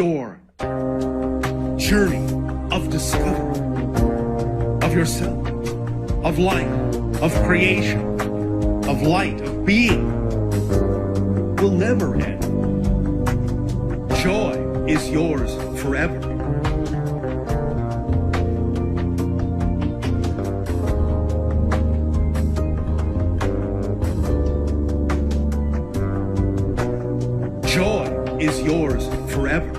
your journey of discovery of yourself, of life, of creation, of light, of being will never end. Joy is yours forever. Joy is yours forever.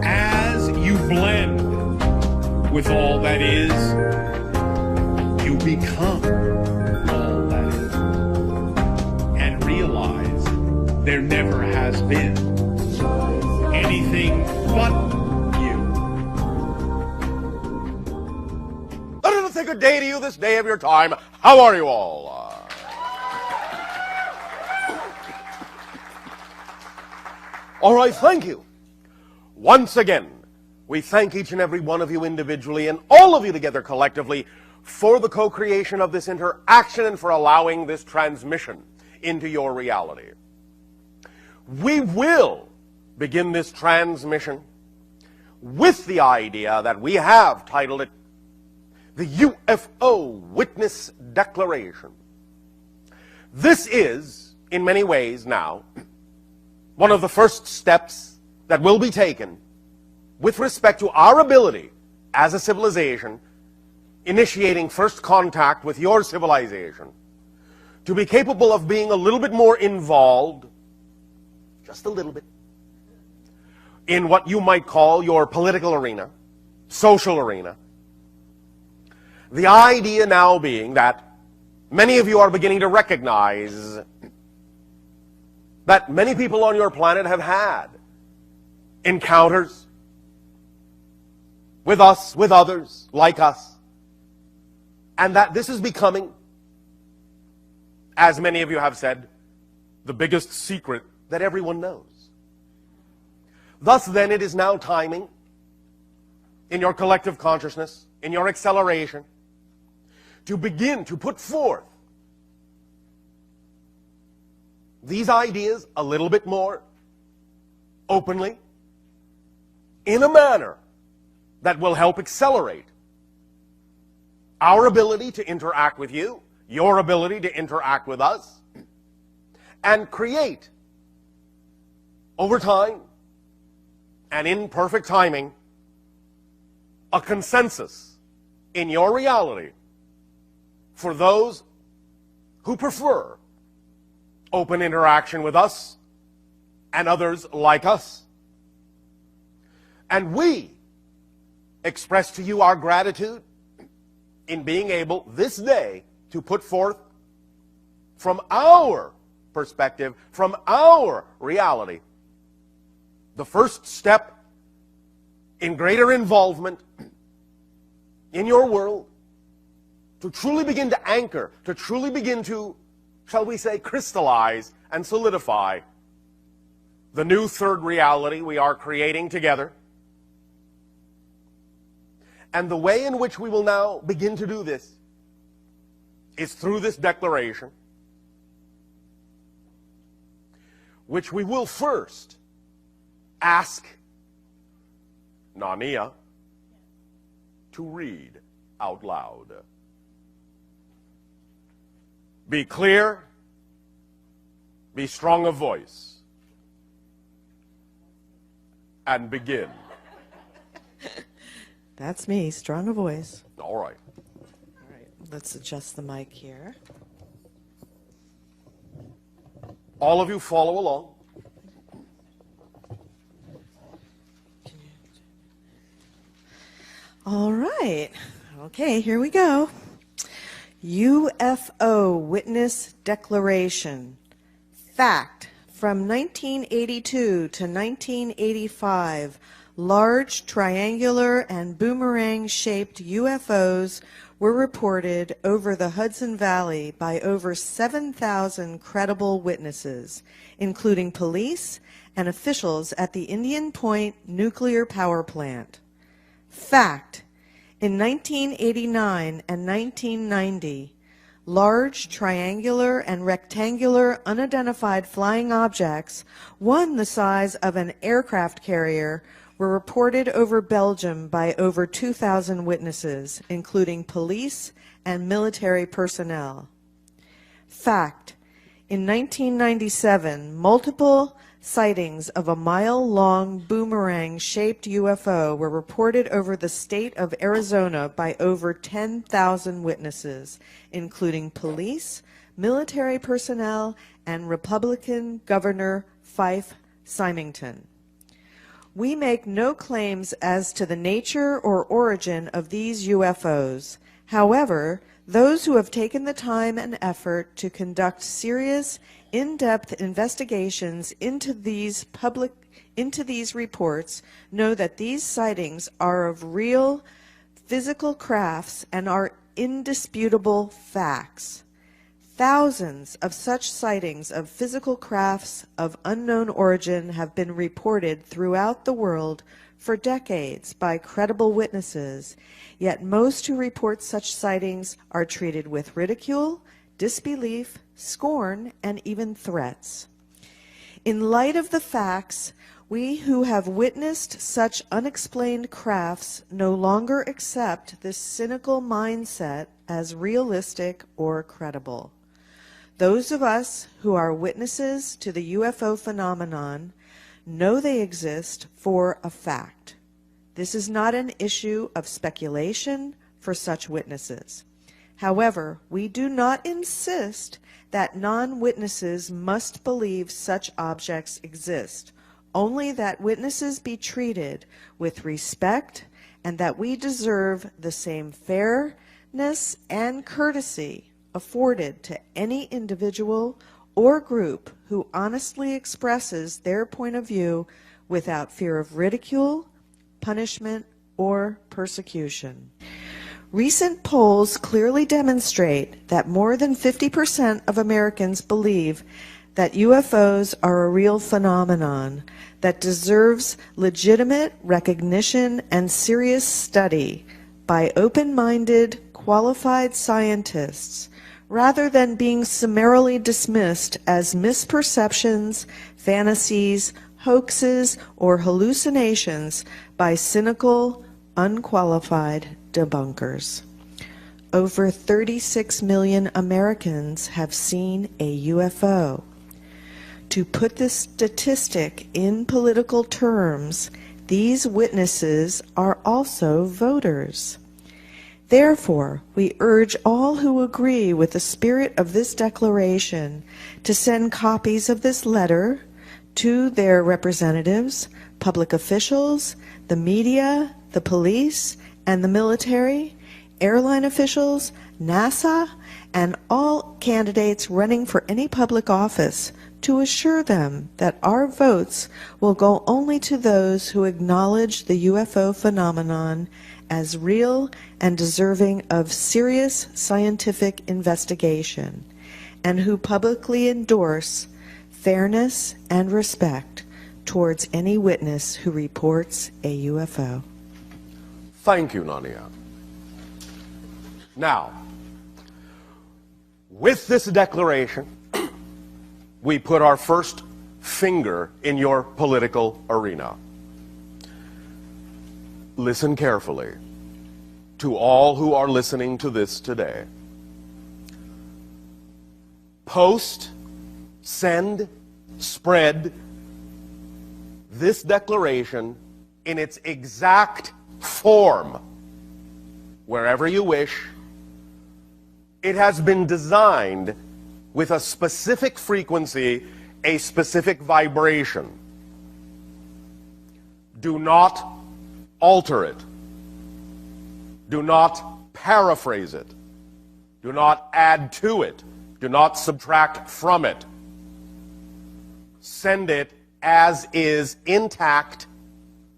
As you blend with all that is, you become all that is, and realize there never has been anything but you. Let us say good day to you this day of your time. How are you all? All right, thank you. Once again, we thank each and every one of you individually and all of you together collectively for the co-creation of this interaction and for allowing this transmission into your reality. We will begin this transmission with the idea that we have titled it the UFO Witness Declaration. This is, in many ways now, one of the first steps that will be taken with respect to our ability as a civilization, initiating first contact with your civilization, to be capable of being a little bit more involved, just a little bit, in what you might call your political arena, social arena. The idea now being that many of you are beginning to recognize that many people on your planet have had encounters with us, with others, like us, and that this is becoming, as many of you have said, the biggest secret that everyone knows. Thus then, it is now timing, in your collective consciousness, in your acceleration, to begin to put forth these ideas a little bit more openly, in a manner that will help accelerate our ability to interact with you, your ability to interact with us, and create, over time, and in perfect timing, a consensus in your reality for those who prefer open interaction with us and others like us. And we express to you our gratitude in being able this day to put forth from our perspective, from our reality, the first step in greater involvement in your world to truly begin to anchor, to truly begin to, shall we say, crystallize and solidify the new third reality we are creating together. And the way in which we will now begin to do this is through this declaration, which we will first ask Nania to read out loud. Be clear, be strong of voice, and begin. That's me, strong a voice. All right. All right, let's adjust the mic here. All of you follow along. All right. Okay, here we go. UFO Witness Declaration. Fact, from 1982 to 1985, large triangular and boomerang-shaped UFOs were reported over the Hudson Valley by over 7,000 credible witnesses, including police and officials at the Indian Point nuclear power plant. Fact, In 1989 and 1990, large triangular and rectangular unidentified flying objects, one the size of an aircraft carrier, were reported over Belgium by over 2,000 witnesses, including police and military personnel. Fact: in 1997, multiple sightings of a mile-long boomerang-shaped UFO were reported over the state of Arizona by over 10,000 witnesses, including police, military personnel, and Republican Governor Fife Symington. We make no claims as to the nature or origin of these UFOs. However, those who have taken the time and effort to conduct serious, in-depth investigations into these reports know that these sightings are of real physical crafts and are indisputable facts. Thousands of such sightings of physical crafts of unknown origin have been reported throughout the world for decades by credible witnesses, yet most who report such sightings are treated with ridicule, disbelief, scorn, and even threats. In light of the facts, we who have witnessed such unexplained crafts no longer accept this cynical mindset as realistic or credible. Those of us who are witnesses to the UFO phenomenon know they exist for a fact. This is not an issue of speculation for such witnesses. However, we do not insist that non-witnesses must believe such objects exist, only that witnesses be treated with respect and that we deserve the same fairness and courtesy afforded to any individual or group who honestly expresses their point of view without fear of ridicule, punishment, or persecution. Recent polls clearly demonstrate that more than 50% of Americans believe that UFOs are a real phenomenon that deserves legitimate recognition and serious study by open-minded, qualified scientists, rather than being summarily dismissed as misperceptions, fantasies, hoaxes, or hallucinations by cynical, unqualified debunkers. Over 36 million Americans have seen a UFO. To put this statistic in political terms, these witnesses are also voters. Therefore, we urge all who agree with the spirit of this declaration to send copies of this letter to their representatives, public officials, the media, the police, and the military, airline officials, NASA, and all candidates running for any public office to assure them that our votes will go only to those who acknowledge the UFO phenomenon as real and deserving of serious scientific investigation, and who publicly endorse fairness and respect towards any witness who reports a UFO. Thank you, Nadia. Now, with this declaration, we put our first finger in your political arena. Listen carefully to all who are listening to this today. Post, send, spread this declaration in its exact form wherever you wish. It has been designed with a specific frequency, a specific vibration. Do not alter it. Do not paraphrase it. Do not add to it. Do not subtract from it. Send it as is, intact.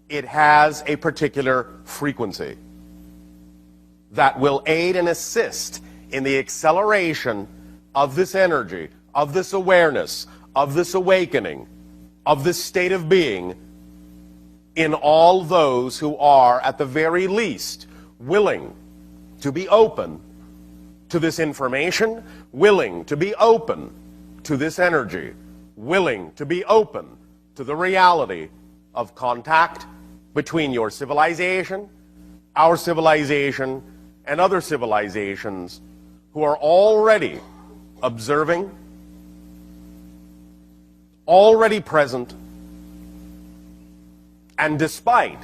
It has a particular frequency that will aid and assist in the acceleration of this energy, of this awareness, of this awakening, of this state of being in all those who are, at the very least, willing to be open to this information, willing to be open to this energy, willing to be open to the reality of contact between your civilization, our civilization, and other civilizations who are already observing, already present, and despite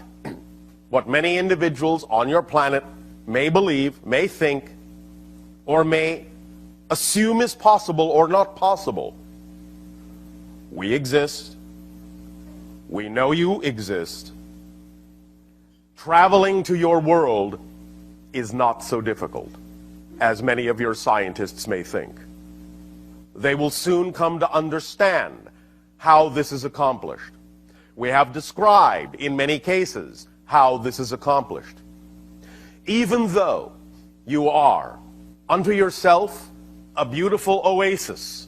what many individuals on your planet may believe, may think, or may assume is possible or not possible, we exist. We know you exist. Traveling to your world is not so difficult as many of your scientists may think. They will soon come to understand how this is accomplished. We have described in many cases how this is accomplished. Even though you are unto yourself a beautiful oasis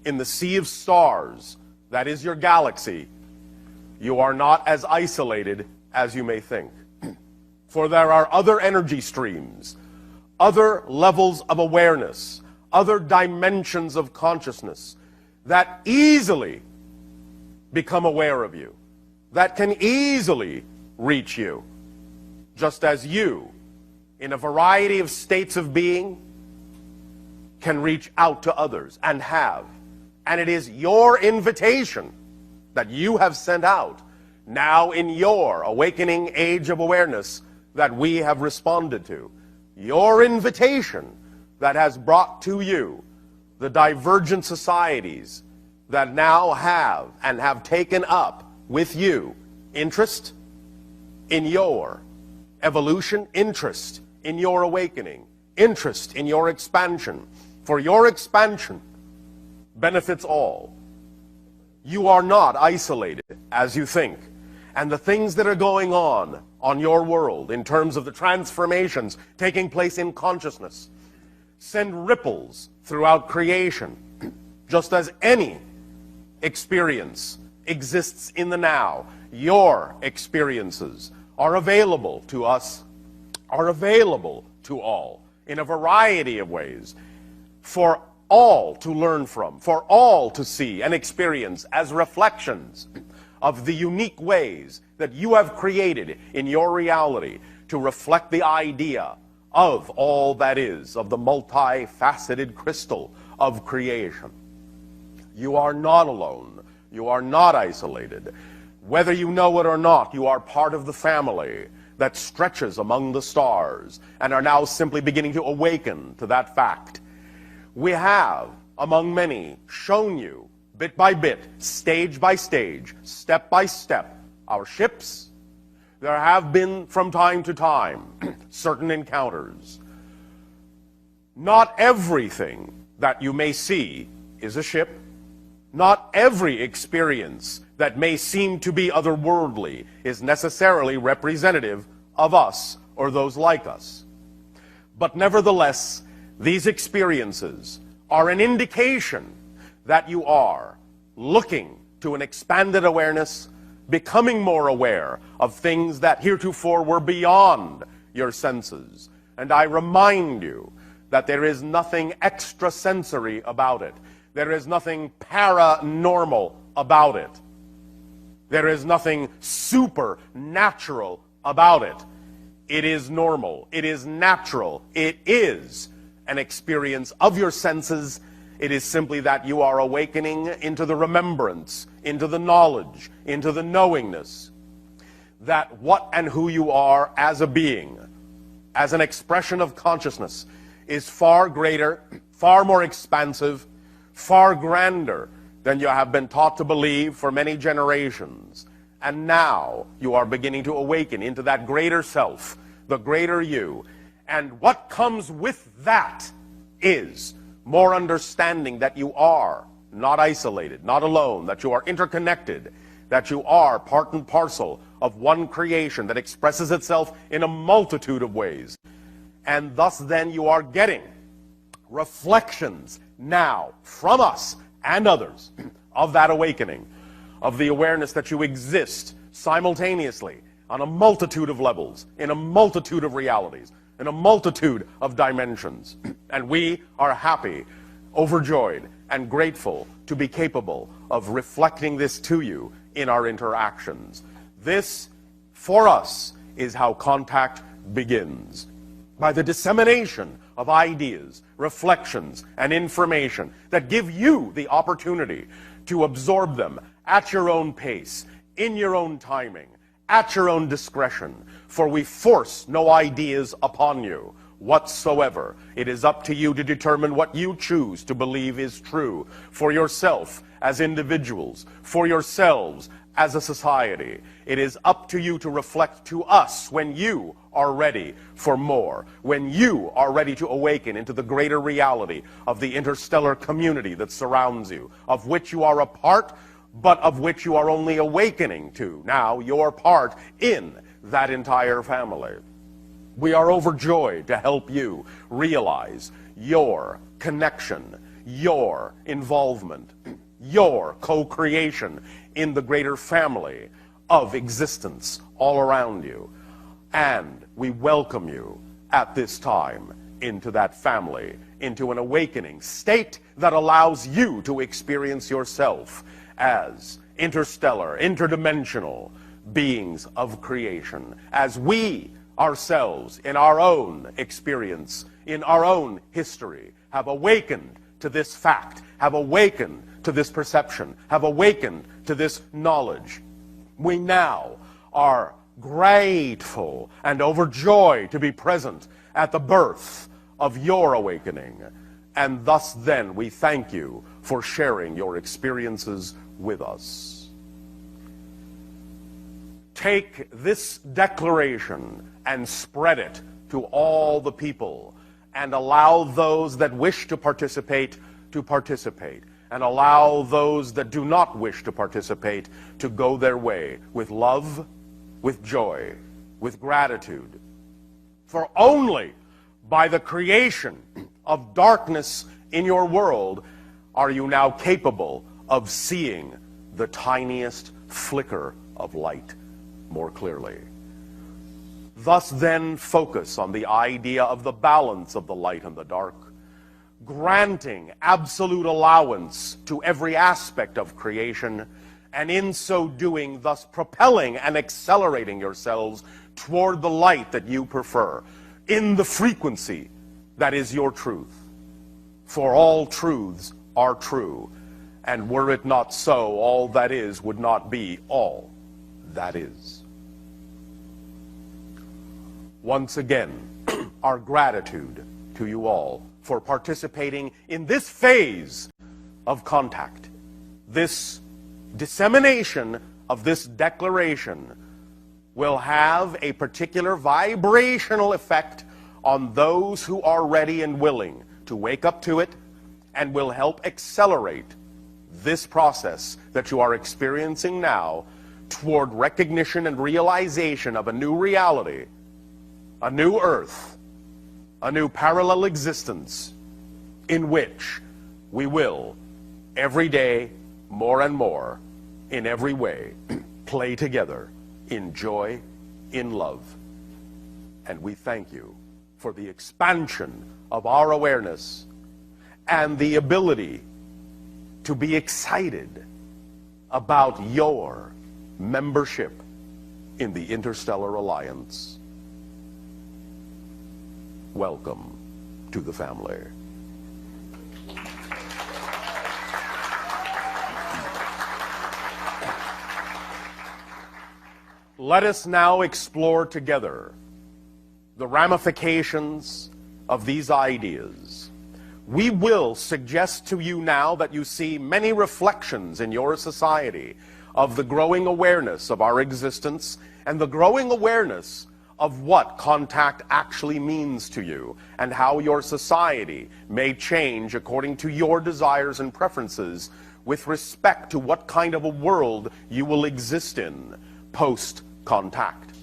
in the sea of stars that is your galaxy, you are not as isolated as you may think. For there are other energy streams, other levels of awareness, other dimensions of consciousness that easily become aware of you, that can easily reach you, just as you, in a variety of states of being, can reach out to others and have. And it is your invitation that you have sent out now in your awakening age of awareness that we have responded to. Your invitation that has brought to you the divergent societies that now have and have taken up with you interest in your evolution, interest in your awakening, interest in your expansion. For your expansion benefits all. You are not isolated as you think. And the things that are going on your world in terms of the transformations taking place in consciousness send ripples throughout creation, just as any experience exists in the now. Your experiences are available to us, are available to all in a variety of ways for all to learn from, for all to see and experience as reflections of the unique ways that you have created in your reality to reflect the idea of all that is, of the multifaceted crystal of creation. You are not alone. You are not isolated. Whether you know it or not, you are part of the family that stretches among the stars and are now simply beginning to awaken to that fact. We have, among many, shown you bit by bit, stage by stage, step by step, our ships. There have been from time to time certain encounters. Not everything that you may see is a ship. Not every experience that may seem to be otherworldly is necessarily representative of us or those like us. But nevertheless, these experiences are an indication that you are looking to an expanded awareness, becoming more aware of things that heretofore were beyond your senses. And I remind you that there is nothing extrasensory about it. There is nothing paranormal about it. There is nothing supernatural about it. It is normal. It is natural. It is an experience of your senses. It is simply that you are awakening into the remembrance, into the knowledge, into the knowingness that what and who you are as a being, as an expression of consciousness, is far greater, far more expansive, far grander than you have been taught to believe for many generations. And now you are beginning to awaken into that greater self, the greater you. And what comes with that is more understanding that you are not isolated, not alone, that you are interconnected, that you are part and parcel of one creation that expresses itself in a multitude of ways. And thus then you are getting reflections now from us and others of that awakening, of the awareness that you exist simultaneously on a multitude of levels, in a multitude of realities, in a multitude of dimensions. And we are happy, overjoyed, and grateful to be capable of reflecting this to you in our interactions. This, for us, is how contact begins. By the dissemination of ideas, reflections, and information that give you the opportunity to absorb them at your own pace, in your own timing, at your own discretion, for we force no ideas upon you whatsoever. It is up to you to determine what you choose to believe is true for yourself as individuals, for yourselves as a society. It is up to you to reflect to us when you are ready for more, when you are ready to awaken into the greater reality of the interstellar community that surrounds you, of which you are a part, but of which you are only awakening to now, your part in that entire family. We are overjoyed to help you realize your connection, your involvement, your co-creation in the greater family of existence all around you. And we welcome you at this time into that family, into an awakening state that allows you to experience yourself as interstellar, interdimensional beings of creation, as we ourselves, in our own experience, in our own history, have awakened to this fact, have awakened to this perception, have awakened to this knowledge. We now are grateful and overjoyed to be present at the birth of your awakening. And thus then we thank you for sharing your experiences with us. Take this declaration and spread it to all the people, and allow those that wish to participate, and allow those that do not wish to participate to go their way with love, with joy, with gratitude. For only by the creation of darkness in your world are you now capable of seeing the tiniest flicker of light more clearly. Thus then focus on the idea of the balance of the light and the dark, granting absolute allowance to every aspect of creation, and in so doing, thus propelling and accelerating yourselves toward the light that you prefer, in the frequency that is your truth. For all truths are true, and were it not so, all that is would not be all that is. Once again, our gratitude to you all for participating in this phase of contact, this dissemination of this declaration will have a particular vibrational effect on those who are ready and willing to wake up to it, and will help accelerate this process that you are experiencing now toward recognition and realization of a new reality, a new earth, a new parallel existence in which we will every day more and more in every way play together in joy, in love. And we thank you for the expansion of our awareness and the ability to be excited about your membership in the Interstellar Alliance. Welcome to the family. Let us now explore together the ramifications of these ideas. We will suggest to you now that you see many reflections in your society of the growing awareness of our existence and the growing awareness of what contact actually means to you, and how your society may change according to your desires and preferences with respect to what kind of a world you will exist in post-contact.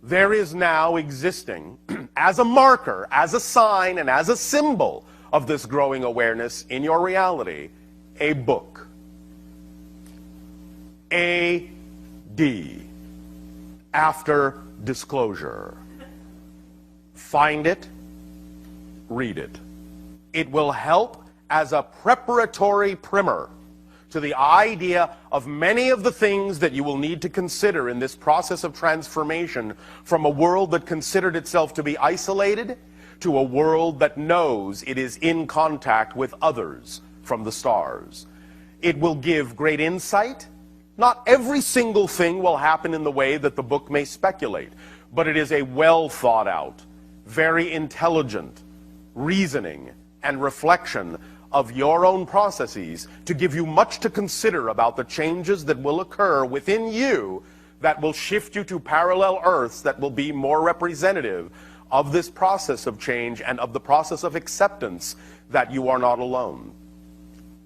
There is now existing, as a marker, as a sign, and as a symbol of this growing awareness in your reality, a book. A.D. after disclosure. Find it, read it. It will help as a preparatory primer to the idea of many of the things that you will need to consider in this process of transformation from a world that considered itself to be isolated to a world that knows it is in contact with others from the stars. It will give great insight. Not every single thing will happen in the way that the book may speculate, but it is a well thought out, very intelligent reasoning and reflection of your own processes to give you much to consider about the changes that will occur within you that will shift you to parallel Earths that will be more representative of this process of change and of the process of acceptance that you are not alone.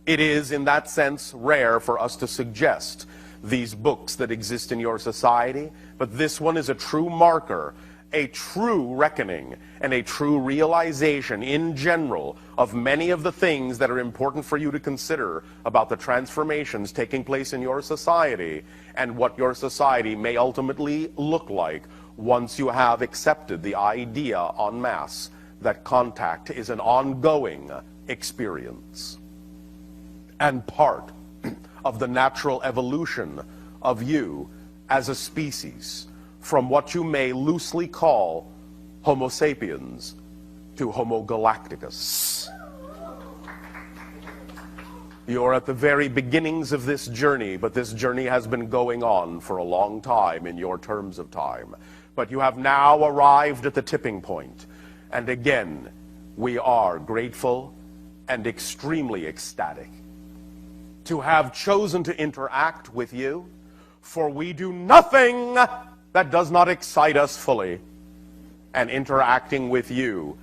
It is, in that sense, rare for us to suggest these books that exist in your society, but this one is a true marker, a true reckoning, and a true realization in general of many of the things that are important for you to consider about the transformations taking place in your society and what your society may ultimately look like once you have accepted the idea en masse that contact is an ongoing experience and part of the natural evolution of you as a species from what you may loosely call Homo sapiens to Homo galacticus. You're at the very beginnings of this journey, but this journey has been going on for a long time in your terms of time. But you have now arrived at the tipping point. And again, we are grateful and extremely ecstatic to have chosen to interact with you, for we do nothing that does not excite us fully. And interacting with you,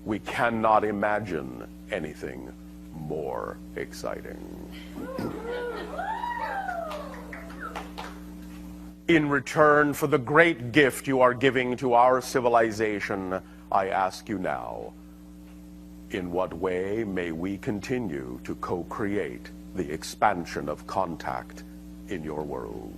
we cannot imagine anything more exciting. In return for the great gift you are giving to our civilization, I ask you now, in what way may we continue to co-create the expansion of contact in your world?